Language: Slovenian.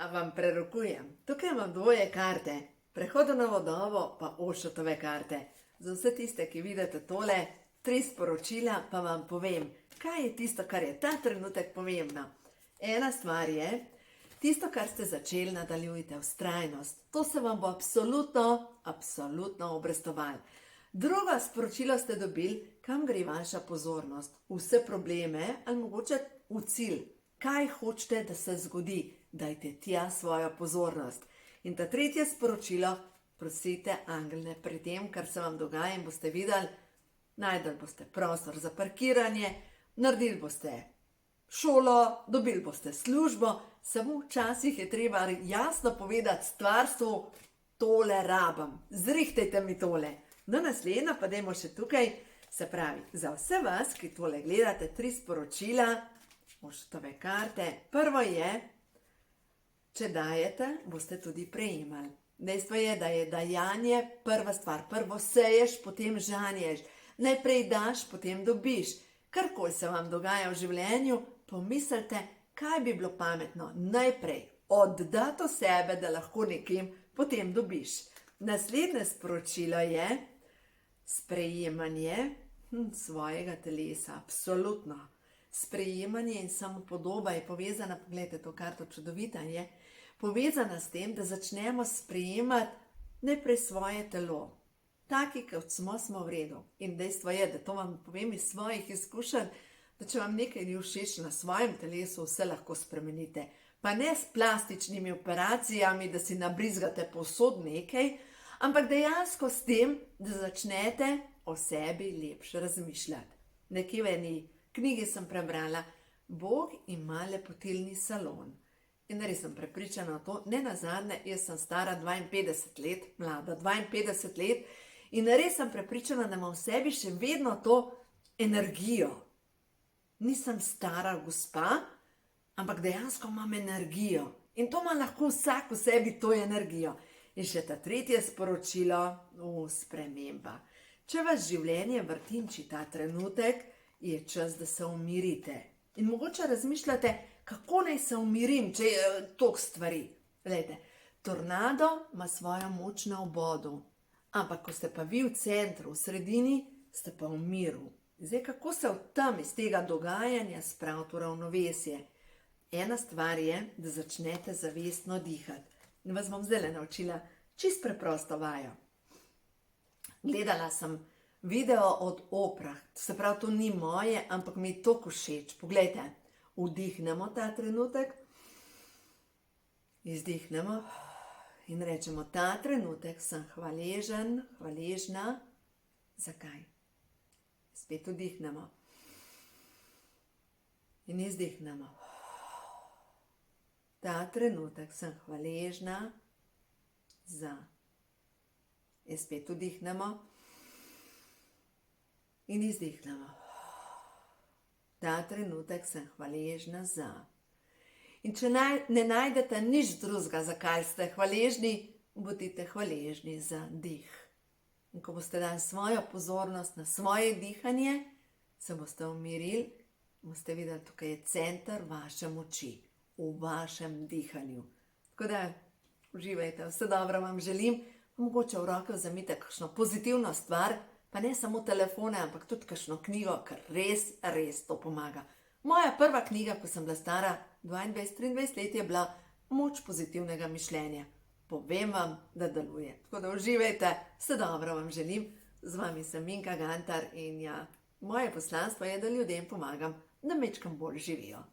A vam prerokujem. Tukaj imam dvoje karte. Prehodu na vodovo pa Ošotove karte. Za vse tiste, ki vidite tole, 3 sporočila, pa vam povem, kaj je tisto, kar je ta trenutek pomembno. Ena stvar je, tisto, kar ste začeli, nadaljujte, vztrajnost. To se vam bo absolutno obrestovalo. Drugo sporočilo ste dobili, kam gre vaša pozornost, vse probleme ali mogoče v cilj. Kaj hočete, da se zgodi? Dajte tja svojo pozornost. In ta tretje sporočilo, prosite angelne pred tem, kar se vam dogaja in boste videli, najdeli boste prostor za parkiranje, naredili boste šolo, dobili boste službo, samo včasih je treba jasno povedati stvarstvu, tole rabam, zrihtajte mi tole. No, naslednja pa dajmo še tukaj, se pravi, za vse vas, ki tole gledate, 3 sporočila, Ošotove karte. Prvo je, če dajete, boste tudi prejemali. Dejstvo je, da je dajanje prva stvar. Prvo seješ, potem žanješ. Najprej daš, potem dobiš. Karkoli se vam dogaja v življenju, pomislite, kaj bi bilo pametno. Najprej oddati sebe, da lahko nekim potem dobiš. Naslednje sporočilo je sprejemanje svojega telesa. Absolutno. Sprejemanje in samopodoba je povezana, pogledajte to karto, čudovita je, povezana s tem, da začnemo sprejemati najprej svoje telo. Taki, kot smo v redu. In dejstvo je, da to vam povem iz svojih izkušenj, da če vam nekaj ni všeč na svojem telesu, vse lahko spremenite. Pa ne s plastičnimi operacijami, da si nabrizgate povsod nekaj, ampak dejansko s tem, da začnete o sebi lepše razmišljati. Nekje v eni knjigi sem prebrala, Bog ima lepotilni salon. In res sem prepričana o to, ne nazadnje, jaz sem stara 52 let, mlada 52 let, in res sem prepričana, da imam v sebi še vedno to energijo. Nisem stara gospa, ampak dejansko imam energijo. In to ima lahko vsak v sebi to energijo. In še ta tretje sporočilo, sprememba. Če vas življenje vrtinči ta trenutek, je čas, da se umirite. In mogoče razmišljate, kako naj se umirim, če je toliko stvari. Glejte, tornado ima svojo moč na obodu, ampak ko ste pa vi v centru, v sredini, ste pa v miru. Zdaj, kako se v tem iz tega dogajanja spraviti v ravnovesje? Ena stvar je, da začnete zavestno dihati. In vas bom zdaj naučila čisto preprosto vajo. Gledala sem video od Oprah, se pravi, to ni moje, ampak mi je toliko všeč. Poglejte, vdihnemo ta trenutek, izdihnemo in rečemo, ta trenutek sem hvaležen, hvaležna. Zakaj? Spet vdihnemo in izdihnemo. Ta trenutek sem hvaležna za. In spet vdihnemo in izdihnemo. Ta trenutek sem hvaležna za. In če ne najdete nič drugega, za kaj ste hvaležni, bodite hvaležni za dih. In ko boste dali svojo pozornost na svoje dihanje, se boste umirili, boste videli, tukaj je center vaše moči, v vašem dihanju. Tako da uživajte, vse dobro vam želim, mogoče v roke vzemite kakšno pozitivno stvar, pa ne samo telefone, ampak tudi kakšno knjigo, ker res to pomaga. Moja prva knjiga, ko sem bila stara 22-23 let, je bila Moč pozitivnega mišljenja. Povem vam, da deluje. Tako da uživajte, vse dobro vam želim. Z vami sem Minka Gantar in ja, moje poslanstvo je, da ljudem pomagam, da majčkeno bolj živijo.